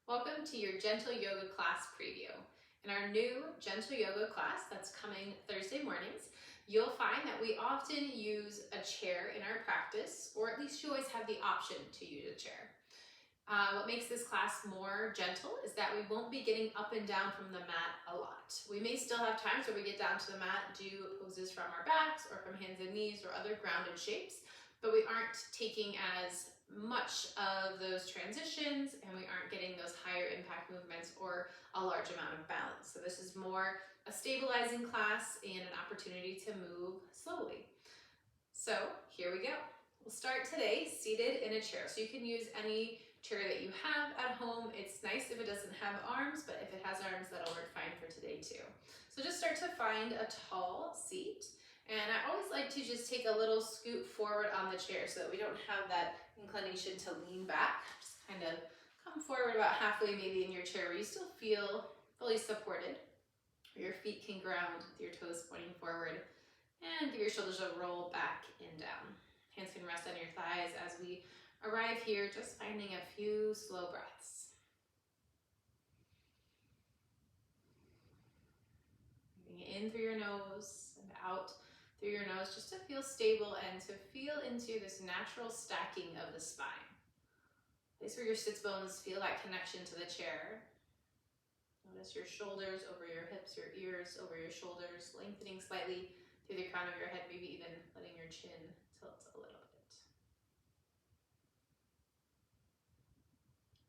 Welcome to your Gentle Yoga class preview. In our new Gentle Yoga class that's coming Thursday mornings, you'll find that we often use a chair in our practice, or at least you always have the option to use a chair. What makes this class more gentle is that we won't be getting up and down from the mat a lot. We may still have times where we get down to the mat, do poses from our backs or from hands and knees or other grounded shapes, but we aren't taking as much of those transitions and we aren't getting those higher impact movements or a large amount of balance. So this is more a stabilizing class and an opportunity to move slowly. So here we go. We'll start today seated in a chair. So you can use any chair that you have at home. It's nice if it doesn't have arms, but if it has arms, that'll work fine for today too. So just start to find a tall seat. And I always like to just take a little scoot forward on the chair so that we don't have that inclination to lean back. Just kind of come forward about halfway maybe in your chair where you still feel fully supported. Your feet can ground with your toes pointing forward, and give your shoulders a roll back and down. Hands can rest on your thighs as we arrive here, just finding a few slow breaths. Breathing in through your nose and out through your nose, just to feel stable and to feel into this natural stacking of the spine. Place where your sits bones feel that connection to the chair. Notice your shoulders over your hips, your ears over your shoulders, lengthening slightly through the crown of your head, maybe even letting your chin tilt a little bit.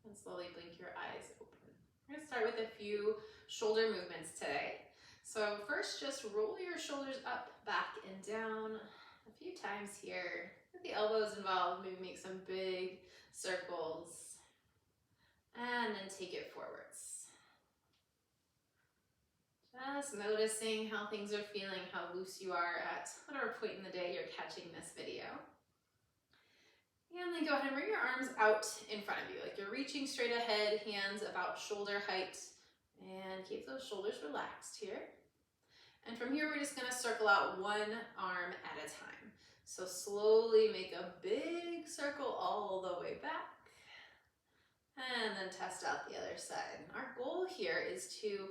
And slowly blink your eyes open. We're going to start with a few shoulder movements today. So first, just roll your shoulders up, back, and down a few times here. Get the elbows involved, maybe make some big circles. And then take it forwards. Just noticing how things are feeling, how loose you are at whatever point in the day you're catching this video. And then go ahead and bring your arms out in front of you, like you're reaching straight ahead, hands about shoulder height, and keep those shoulders relaxed here. And from here, we're just gonna circle out one arm at a time. So slowly make a big circle all the way back, and then test out the other side. Our goal here is to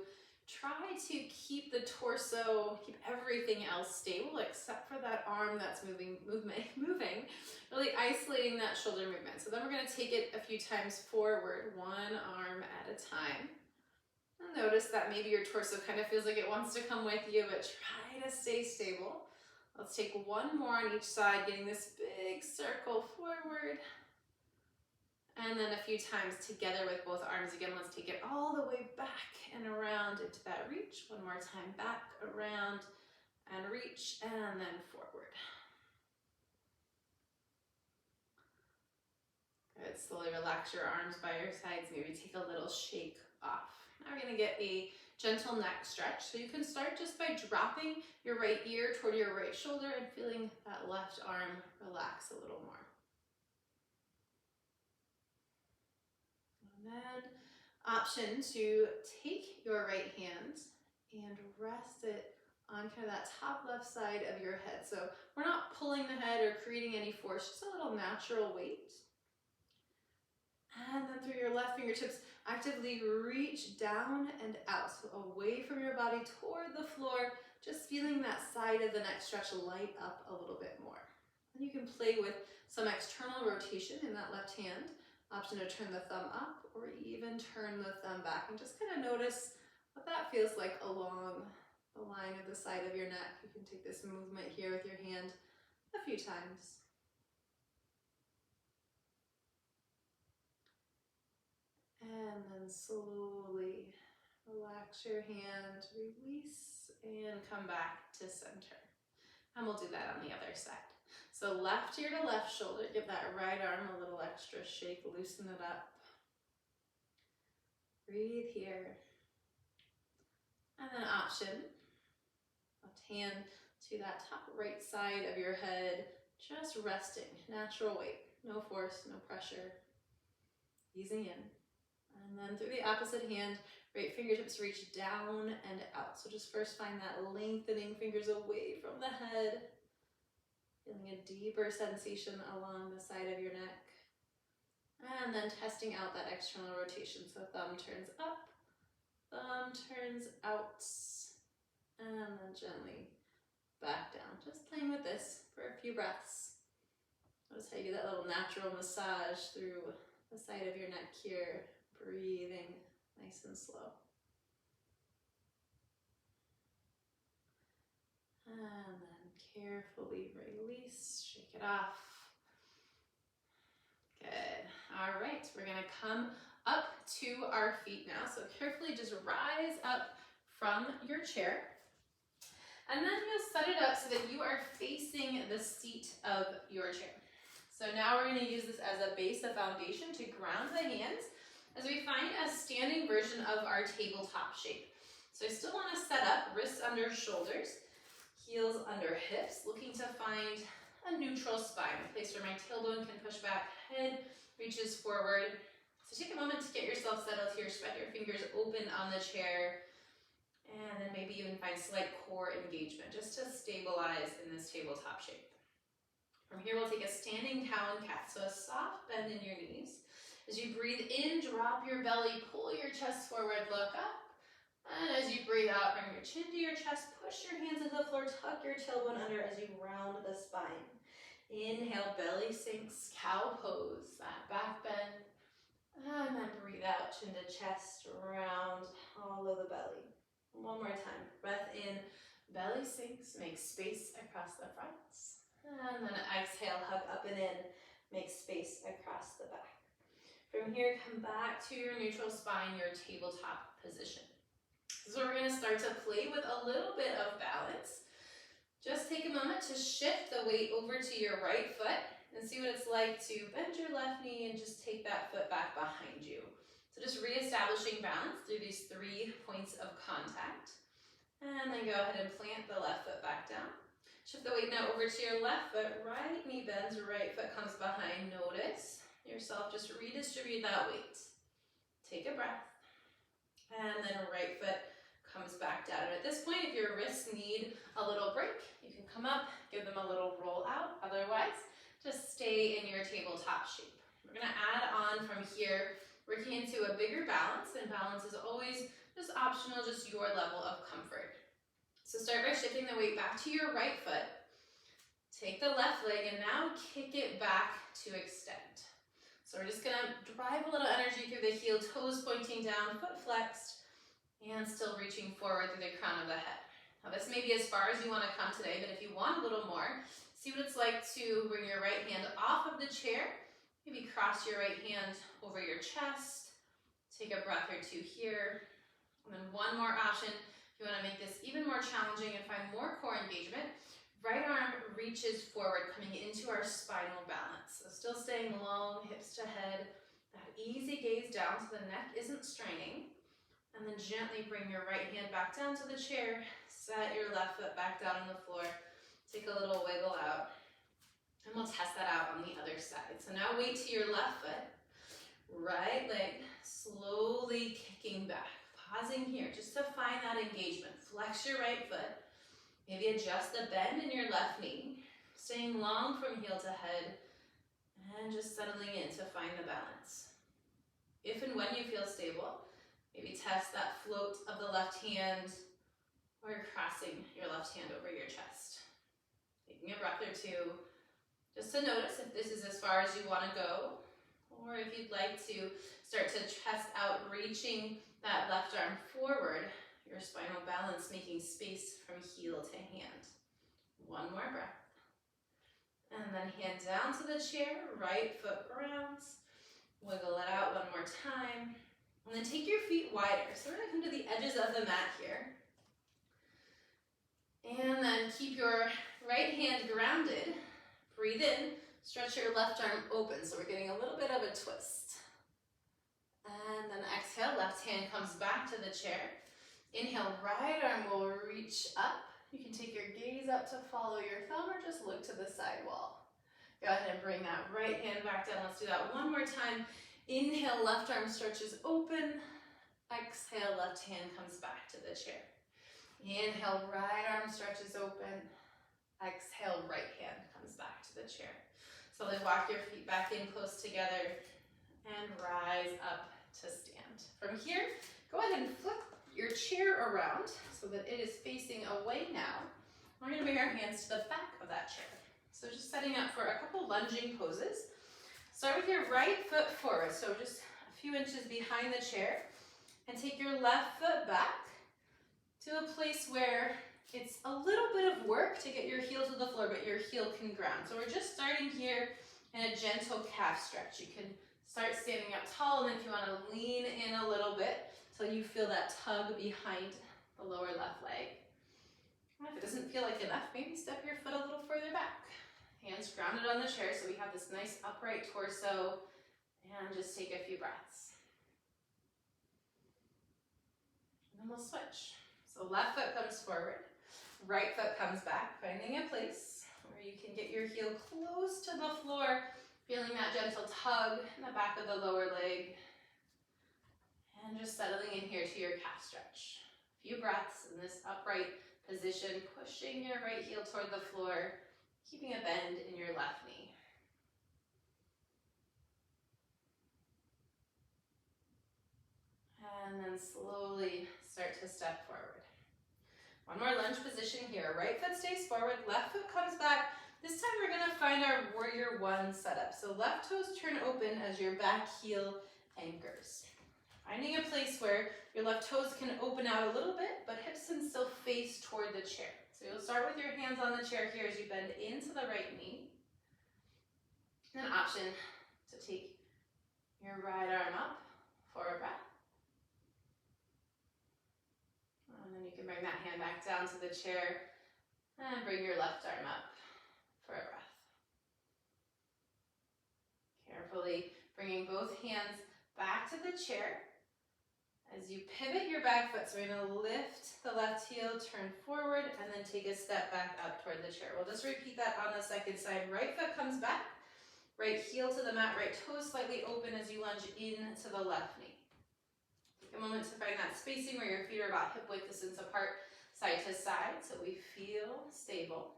try to keep the torso, keep everything else stable except for that arm that's moving, really isolating that shoulder movement. So then we're gonna take it a few times forward, one arm at a time. And notice that maybe your torso kind of feels like it wants to come with you, but try to stay stable. Let's take one more on each side, getting this big circle forward. And then a few times together with both arms. Again, let's take it all the way back and around into that reach. One more time, back, around, and reach, and then forward. Good, slowly relax your arms by your sides. Maybe take a little shake off. Now we're gonna get a gentle neck stretch. So you can start just by dropping your right ear toward your right shoulder and feeling that left arm relax a little more. And then option to take your right hand and rest it on kind of that top left side of your head. So we're not pulling the head or creating any force, just a little natural weight. And then through your left fingertips, actively reach down and out, so away from your body toward the floor, just feeling that side of the neck stretch light up a little bit more. And you can play with some external rotation in that left hand, option to turn the thumb up or even turn the thumb back, and just kind of notice what that feels like along the line of the side of your neck. You can take this movement here with your hand a few times. And then slowly relax your hand, release, and come back to center. And we'll do that on the other side. So left ear to left shoulder, give that right arm a little extra shake, loosen it up. Breathe here. And then option, left hand to that top right side of your head, just resting, natural weight, no force, no pressure, easing in. And then through the opposite hand, right fingertips reach down and out. So just first find that lengthening fingers away from the head. Feeling a deeper sensation along the side of your neck. And then testing out that external rotation. So thumb turns up, thumb turns out, and then gently back down. Just playing with this for a few breaths. Notice how you do that little natural massage through the side of your neck here, breathing nice and slow. And then carefully release, shake it off. Good. All right, we're gonna come up to our feet now. So carefully just rise up from your chair. And then you'll set it up so that you are facing the seat of your chair. So now we're gonna use this as a base, a foundation to ground the hands as we find a standing version of our tabletop shape. So I still wanna set up wrists under shoulders, heels under hips, looking to find a neutral spine, a place where my tailbone can push back, head reaches forward. So take a moment to get yourself settled here, spread your fingers open on the chair, and then maybe even find slight core engagement just to stabilize in this tabletop shape. From here, we'll take a standing cow and cat, so a soft bend in your knees. As you breathe in, drop your belly, pull your chest forward, look up. And as you breathe out, bring your chin to your chest, push your hands into the floor, tuck your tailbone under as you round the spine. Inhale, belly sinks, cow pose, that back bend. And then breathe out, chin to chest, round, hollow the belly. One more time, breath in, belly sinks, make space across the front. And then exhale, hug up and in, make space across the back. From here, come back to your neutral spine, your tabletop position. So we're gonna start to play with a little bit of balance. Just take a moment to shift the weight over to your right foot and see what it's like to bend your left knee and just take that foot back behind you. So just reestablishing balance through these 3 points of contact. And then go ahead and plant the left foot back down. Shift the weight now over to your left foot, right knee bends, right foot comes behind. Notice yourself, just redistribute that weight. Take a breath. And then right foot comes back down. And at this point, if your wrists need a little break, you can come up, give them a little roll out. Otherwise, just stay in your tabletop shape. We're gonna add on from here, working into a bigger balance, and balance is always just optional, just your level of comfort. So start by shifting the weight back to your right foot. Take the left leg and now kick it back to extend. So we're just gonna drive a little energy through the heel, toes pointing down, foot flexed, and still reaching forward through the crown of the head. Now this may be as far as you wanna come today, but if you want a little more, see what it's like to bring your right hand off of the chair, maybe cross your right hand over your chest, take a breath or two here, and then one more option. If you want to make this even more challenging and find more core engagement, right arm reaches forward, coming into our spinal balance. So still staying long, hips to head, that easy gaze down so the neck isn't straining. And then gently bring your right hand back down to the chair, set your left foot back down on the floor, take a little wiggle out, and we'll test that out on the other side. So now weight to your left foot, right leg slowly kicking back. Pausing here just to find that engagement. Flex your right foot. Maybe adjust the bend in your left knee. Staying long from heel to head. And just settling in to find the balance. If and when you feel stable, maybe test that float of the left hand or crossing your left hand over your chest. Taking a breath or two just to notice if this is as far as you want to go, or if you'd like to start to chest out, reaching that left arm forward, your spinal balance, making space from heel to hand. One more breath. And then hand down to the chair, right foot grounds. Wiggle it out one more time. And then take your feet wider. So we're gonna come to the edges of the mat here. And then keep your right hand grounded. Breathe in, stretch your left arm open. So we're getting a little bit of a twist. And then exhale, left hand comes back to the chair. Inhale, right arm will reach up. You can take your gaze up to follow your thumb or just look to the side wall. Go ahead and bring that right hand back down. Let's do that one more time. Inhale, left arm stretches open. Exhale, left hand comes back to the chair. Inhale, right arm stretches open. Exhale, right hand comes back to the chair. So then walk your feet back in close together. and rise up to stand. From here, go ahead and flip your chair around so that it is facing away now. We're gonna bring our hands to the back of that chair. So just setting up for a couple lunging poses. Start with your right foot forward, so just a few inches behind the chair, and take your left foot back to a place where it's a little bit of work to get your heel to the floor, but your heel can ground. So we're just starting here in a gentle calf stretch. You can start standing up tall, and then if you want to lean in a little bit till you feel that tug behind the lower left leg. And if it doesn't feel like enough, maybe step your foot a little further back. Hands grounded on the chair so we have this nice upright torso, and just take a few breaths. And then we'll switch. So left foot comes forward, right foot comes back, finding a place where you can get your heel close to the floor, feeling that gentle tug in the back of the lower leg, and just settling in here to your calf stretch. A few breaths in this upright position, pushing your right heel toward the floor, keeping a bend in your left knee. And then slowly start to step forward. One more lunge position here. Right foot stays forward, left foot comes back. This time we're gonna find our warrior one setup. So left toes turn open as your back heel anchors. Finding a place where your left toes can open out a little bit, but hips can still face toward the chair. So you'll start with your hands on the chair here as you bend into the right knee. And an option to take your right arm up for a breath. And then you can bring that hand back down to the chair and bring your left arm up for a breath. Carefully bringing both hands back to the chair. As you pivot your back foot, so we're going to lift the left heel, turn forward, and then take a step back up toward the chair. We'll just repeat that on the second side. Right foot comes back, right heel to the mat, right toes slightly open as you lunge into the left knee. Take a moment to find that spacing where your feet are about hip width distance apart, side to side, so we feel stable.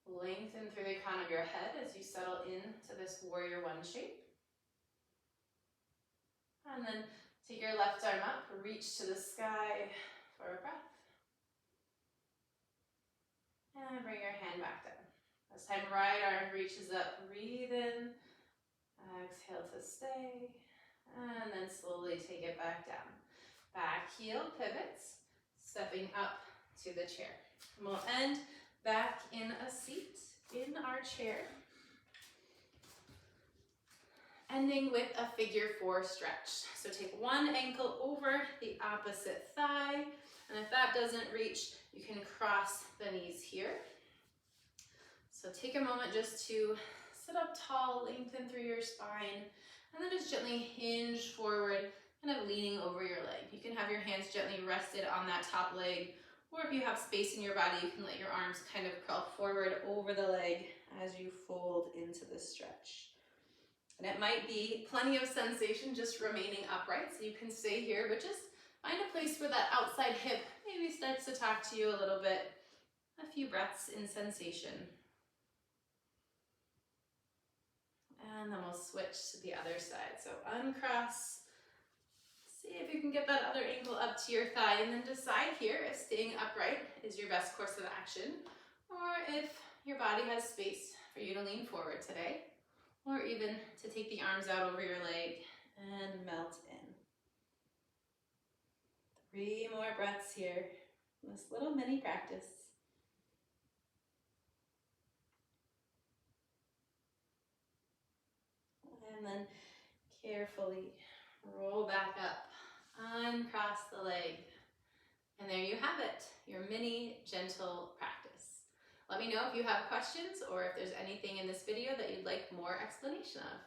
Lengthen through the crown of your head as you settle into this warrior one shape. And then take your left arm up, reach to the sky for a breath. And bring your hand back down. This time, right arm reaches up, breathe in. Exhale to stay. And then slowly take it back down. Back heel pivots, stepping up to the chair. And we'll end back in a seat in our chair. Ending with a figure four stretch. So take one ankle over the opposite thigh, and if that doesn't reach, you can cross the knees here. So take a moment just to sit up tall, lengthen through your spine, and then just gently hinge forward, kind of leaning over your leg. You can have your hands gently rested on that top leg, or if you have space in your body, you can let your arms kind of curl forward over the leg as you fold into the stretch. And it might be plenty of sensation just remaining upright, so you can stay here, but just find a place where that outside hip maybe starts to talk to you a little bit. A few breaths in sensation. And then we'll switch to the other side. So uncross, see if you can get that other ankle up to your thigh, and then decide here if staying upright is your best course of action, or if your body has space for you to lean forward today. Or even to take the arms out over your leg and melt in. 3 more breaths here in this little mini practice. And then carefully roll back up, uncross the leg. And there you have it, your mini gentle practice. Let me know if you have questions or if there's anything in this video that you'd like more explanation of.